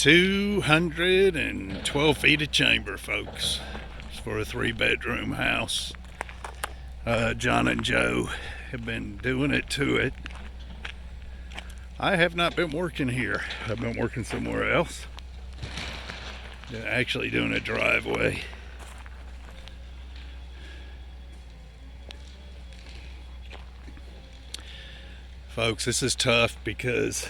212 feet of chamber, folks, for a 3-bedroom house. John and Joe have been doing it to it. I have not been working here. I've been working somewhere else. Actually doing a driveway. Folks, this is tough because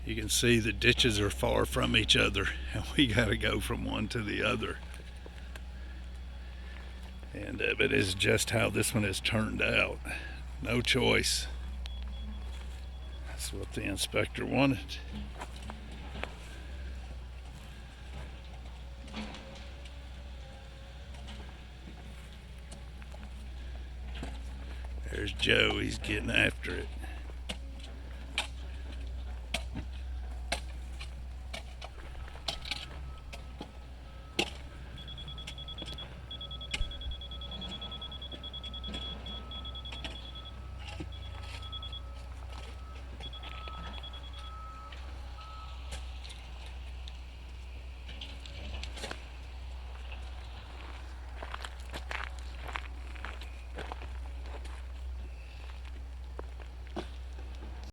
you can see the ditches are far from each other and we got to go from one to the other. And it is just how this one has turned out. No choice. That's what the inspector wanted. There's Joe, he's getting after it.